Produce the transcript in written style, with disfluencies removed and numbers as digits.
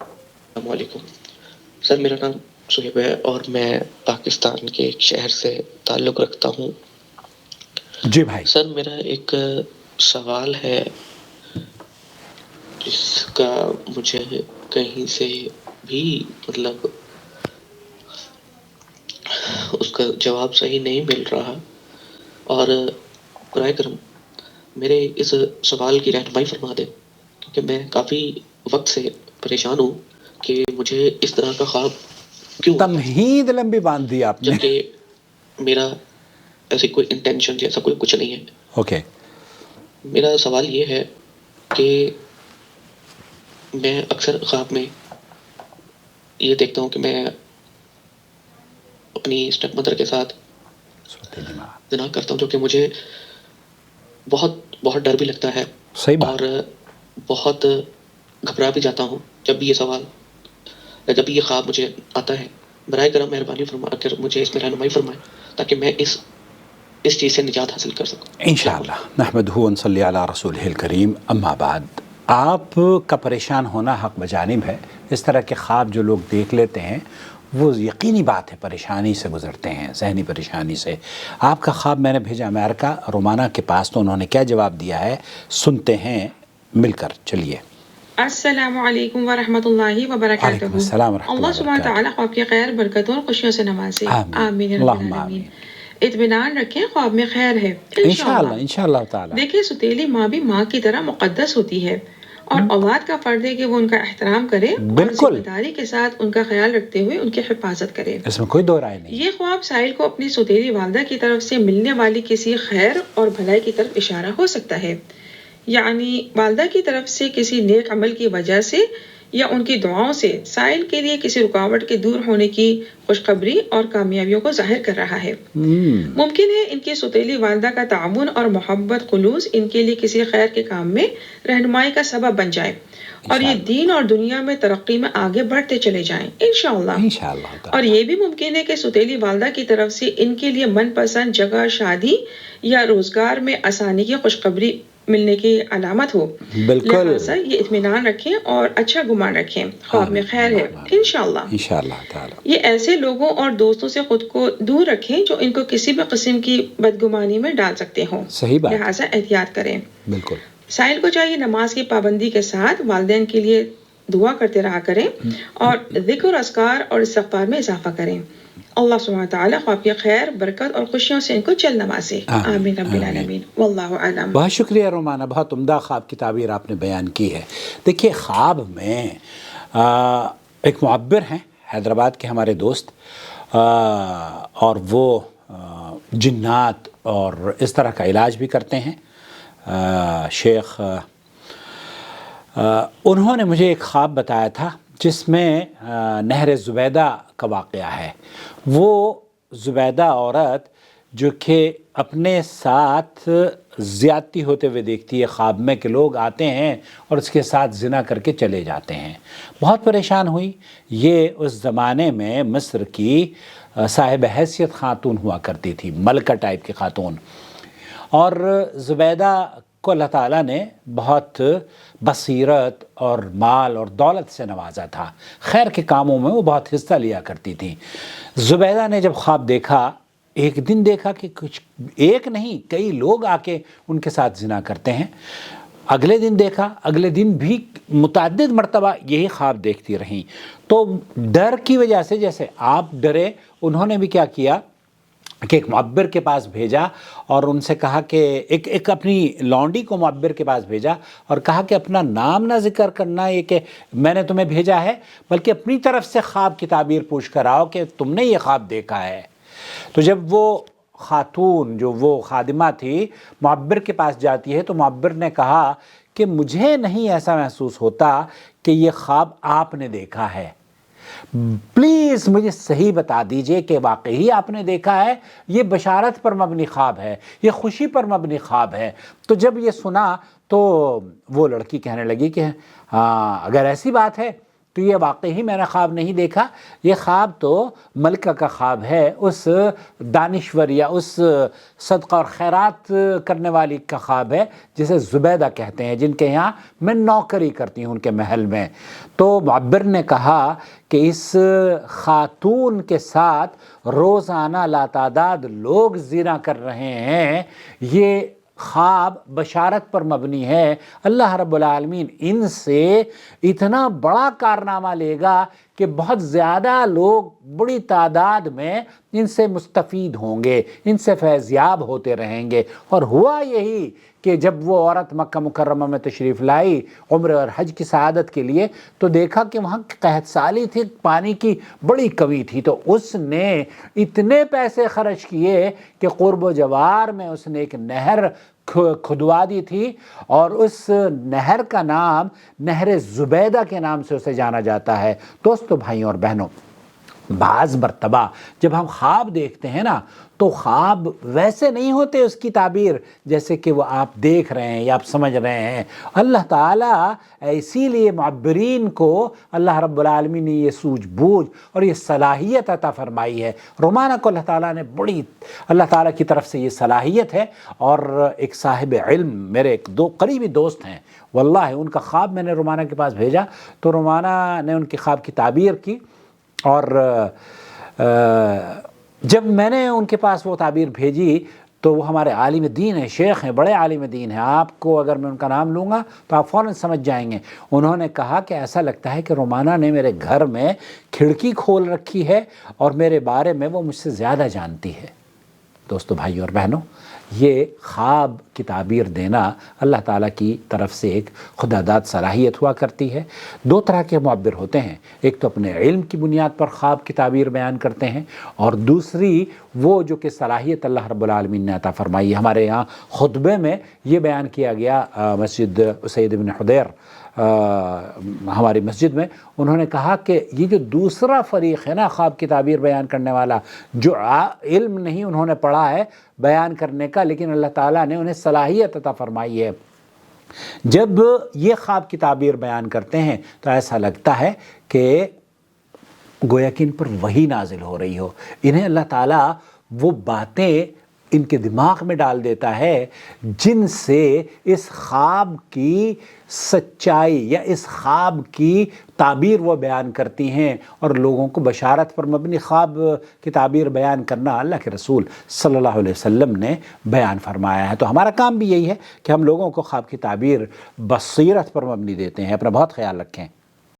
السلام علیکم سر، میرا نام صہیب ہے اور میں پاکستان کے ایک شہر سے تعلق رکھتا ہوں۔ جی بھائی، سر میرا ایک سوال ہے جس کا مجھے کہیں سے بھی مطلب اس کا جواب صحیح نہیں مل رہا، اور برائے کرم میرے اس سوال کی رہنمائی فرما دیں، کیونکہ میں کافی وقت سے پریشان ہوں کہ مجھے اس طرح کا خواب کیوں آتا ہے، تمہید لمبی باندھ دی آپ نے۔ جبکہ میرا ایسی کوئی انٹینشن جیسا کوئی کچھ نہیں ہے۔ اوکے، میرا سوال یہ ہے کہ میں اکثر خواب میں یہ دیکھتا ہوں کہ میں اپنی اسٹیپ مدر کے ساتھ سوتیلی ماں، زنا کرتا ہوں، جو کہ مجھے بہت بہت ڈر بھی لگتا ہے صحیح بات۔ اور بہت گھبرا بھی جاتا ہوں جب بھی یہ سوال جب بھی یہ خواب مجھے آتا ہے۔ برائے کرم مہربانی فرما کر مجھے اس میں رہنمائی فرمائیں تاکہ میں اس چیز سے نجات حاصل کر سکوں۔ السلام انشاءاللہ علیکم۔ نحمدہ ونصلی علی رسولہ الکریم، اما بعد۔ آپ کا پریشان ہونا حق بجانب ہے۔ اس طرح کے خواب جو لوگ دیکھ لیتے ہیں وہ یقینی بات ہے پریشانی سے گزرتے ہیں، ذہنی پریشانی سے۔ آپ کا خواب میں نے بھیجا امریکہ رومانہ کے پاس، تو انہوں نے کیا جواب دیا ہے سنتے ہیں مل کر، چلیے۔ السلام علیکم ورحمۃ اللہ وبرکاتہ۔ وعلیکم السلام ورحمۃ اللہ اللہ سبحانہ وبرکاتہ۔ تعالیٰ خواب کی خیر برکتوں اور خوشیوں سے نوازے، آمین، آمین رب اللہم العالمین۔ آمین۔ اطمینان رکھیں، خواب میں خیر ہے انشاءاللہ انشاءاللہ۔ انشاءاللہ تعالی۔ دیکھیں، ستیلی ماں بھی ماں کی طرح مقدس ہوتی ہے، اور اولاد کا فرض ہے کہ وہ ان کا احترام کرے اور بالکل، ذمہ داری کے ساتھ ان کا خیال رکھتے ہوئے ان کی حفاظت کرے۔ اس میں کوئی دو رائے نہیں۔ یہ خواب سائل کو اپنی ستیلی والدہ کی طرف سے ملنے والی کسی خیر اور بھلائی کی طرف اشارہ ہو سکتا ہے، یعنی والدہ کی طرف سے کسی نیک عمل کی وجہ سے یا ان کی دعاؤں سے سائل کے لیے کسی رکاوٹ کے دور ہونے کی خوشخبری اور کامیابیوں کو ظاہر کر رہا ہے۔ ممکن ہے ان کی ستیلی والدہ کا تعاون اور محبت خلوص ان کے لیے کسی خیر کے کام میں رہنمائی کا سبب بن جائے، اور یہ دین اور دنیا میں ترقی میں آگے بڑھتے چلے جائیں انشاءاللہ۔ انشاءاللہ اور یہ بھی ممکن ہے کہ ستیلی والدہ کی طرف سے ان کے لیے من پسند جگہ، شادی یا روزگار میں آسانی کی خوشخبری ملنے کی علامت ہو۔ بالکل، لہٰذا یہ اطمینان رکھیں اور اچھا گمان رکھیں، خواب میں خیر ہے انشاءاللہ۔ انشاءاللہ تعالی۔ یہ ایسے لوگوں اور دوستوں سے خود کو دور رکھیں جو ان کو کسی بھی قسم کی بدگمانی میں ڈال سکتے ہوں، صحیح بات، لہٰذا احتیاط کریں۔ بالکل۔ سائل کو چاہیے نماز کی پابندی کے ساتھ والدین کے لیے دعا کرتے رہا کریں اور ذکر، اذکار اور استغفار میں اضافہ کریں۔ اللہ سبحانہ تعالیٰ خواب کی خیر، برکت اور خوشیوں سے ان کو جل نوازے، آمین رب العالمین، واللہ اعلم۔ بہت شکریہ رومانہ، بہت عمدہ خواب کی تعبیر آپ نے بیان کی ہے۔ دیکھیے، خواب میں ایک معبر ہیں حیدرآباد کے ہمارے دوست، اور وہ جنات اور اس طرح کا علاج بھی کرتے ہیں، شیخ۔ انہوں نے مجھے ایک خواب بتایا تھا جس میں نہر زبیدہ کا واقعہ ہے۔ وہ زبیدہ عورت جو کہ اپنے ساتھ زیادتی ہوتے ہوئے دیکھتی ہے خواب میں کہ لوگ آتے ہیں اور اس کے ساتھ زنا کر کے چلے جاتے ہیں، بہت پریشان ہوئی۔ یہ اس زمانے میں مصر کی صاحب حیثیت خاتون ہوا کرتی تھی، ملکہ ٹائپ کی خاتون، اور زبیدہ کو اللہ تعالیٰ نے بہت بصیرت اور مال اور دولت سے نوازا تھا، خیر کے کاموں میں وہ بہت حصہ لیا کرتی تھیں۔ زبیدہ نے جب خواب دیکھا، ایک دن دیکھا کہ کچھ ایک نہیں کئی لوگ آ کے ان کے ساتھ زنا کرتے ہیں، اگلے دن دیکھا، اگلے دن بھی متعدد مرتبہ یہی خواب دیکھتی رہیں۔ تو ڈر کی وجہ سے، جیسے آپ ڈرے، انہوں نے بھی کیا کیا کہ ایک معبر کے پاس بھیجا اور ان سے کہا کہ ایک اپنی لونڈی کو معبر کے پاس بھیجا اور کہا کہ اپنا نام نہ ذکر کرنا یہ کہ میں نے تمہیں بھیجا ہے، بلکہ اپنی طرف سے خواب کی تعبیر پوچھ کر آؤ کہ تم نے یہ خواب دیکھا ہے۔ تو جب وہ خاتون جو وہ خادمہ تھی معبر کے پاس جاتی ہے تو معبر نے کہا کہ مجھے نہیں ایسا محسوس ہوتا کہ یہ خواب آپ نے دیکھا ہے، پلیز مجھے صحیح بتا دیجئے کہ واقعی آپ نے دیکھا ہے، یہ بشارت پر مبنی خواب ہے، یہ خوشی پر مبنی خواب ہے۔ تو جب یہ سنا تو وہ لڑکی کہنے لگی کہ اگر ایسی بات ہے تو تو یہ واقعی میں نے خواب نہیں دیکھا، یہ خواب تو ملکہ کا خواب ہے، اس دانشور یا اس صدقہ اور خیرات کرنے والی کا خواب ہے جسے زبیدہ کہتے ہیں، جن کے یہاں میں نوکری کرتی ہوں ان کے محل میں۔ تو معبر نے کہا کہ اس خاتون کے ساتھ روزانہ لاتعداد لوگ زنا کر رہے ہیں، یہ خواب بشارت پر مبنی ہے، اللہ رب العالمین ان سے اتنا بڑا کارنامہ لے گا کہ بہت زیادہ لوگ بڑی تعداد میں ان سے مستفید ہوں گے، ان سے فیضیاب ہوتے رہیں گے۔ اور ہوا یہی کہ جب وہ عورت مکہ مکرمہ میں تشریف لائی عمرہ اور حج کی سعادت کے لیے، تو دیکھا کہ وہاں قحط سالی تھی، پانی کی بڑی کمی تھی، تو اس نے اتنے پیسے خرچ کیے کہ قرب و جوار میں اس نے ایک نہر کھدوا دی تھی، اور اس نہر کا نام نہر زبیدہ کے نام سے اسے جانا جاتا ہے۔ دوستو، بھائیوں اور بہنوں، بعض مرتبہ جب ہم خواب دیکھتے ہیں نا، تو خواب ویسے نہیں ہوتے اس کی تعبیر جیسے کہ وہ آپ دیکھ رہے ہیں یا آپ سمجھ رہے ہیں۔ اللہ تعالیٰ اسی لیے معبرین کو اللہ رب العالمین نے یہ سوجھ بوجھ اور یہ صلاحیت عطا فرمائی ہے۔ رومانہ کو اللہ تعالیٰ نے اللہ تعالیٰ کی طرف سے یہ صلاحیت ہے، اور ایک صاحب علم میرے دو قریبی دوست ہیں، واللہ ان کا خواب میں نے رومانہ کے پاس بھیجا، تو رومانہ نے ان کی خواب کی تعبیر کی، اور جب میں نے ان کے پاس وہ تعبیر بھیجی تو وہ ہمارے عالم دین ہیں، شیخ ہیں، بڑے عالم دین ہیں، آپ کو اگر میں ان کا نام لوں گا تو آپ فوراً سمجھ جائیں گے۔ انہوں نے کہا کہ ایسا لگتا ہے کہ رومانہ نے میرے گھر میں کھڑکی کھول رکھی ہے اور میرے بارے میں وہ مجھ سے زیادہ جانتی ہے۔ دوستو، بھائیوں اور بہنوں، یہ خواب کی تعبیر دینا اللہ تعالیٰ کی طرف سے ایک خدا داد صلاحیت ہوا کرتی ہے۔ دو طرح کے معبر ہوتے ہیں، ایک تو اپنے علم کی بنیاد پر خواب کی تعبیر بیان کرتے ہیں، اور دوسری وہ جو کہ صلاحیت اللہ رب العالمین نے عطا فرمائی ہے۔ ہمارے یہاں خطبے میں یہ بیان کیا گیا، مسجد سید بن حدیر ہماری مسجد میں انہوں نے کہا کہ یہ جو دوسرا فریق ہے نا خواب کی تعبیر بیان کرنے والا، جو علم نہیں انہوں نے پڑھا ہے بیان کرنے کا، لیکن اللہ تعالیٰ نے انہیں صلاحیت عطا فرمائی ہے، جب یہ خواب کی تعبیر بیان کرتے ہیں تو ایسا لگتا ہے کہ گویا کہ ان پر وحی نازل ہو رہی ہو۔ انہیں اللہ تعالیٰ وہ باتیں ان کے دماغ میں ڈال دیتا ہے جن سے اس خواب کی سچائی یا اس خواب کی تعبیر وہ بیان کرتی ہیں، اور لوگوں کو بشارت پر مبنی خواب کی تعبیر بیان کرنا اللہ کے رسول صلی اللہ علیہ وسلم نے بیان فرمایا ہے۔ تو ہمارا کام بھی یہی ہے کہ ہم لوگوں کو خواب کی تعبیر بصیرت پر مبنی دیتے ہیں۔ اپنا بہت خیال رکھیں۔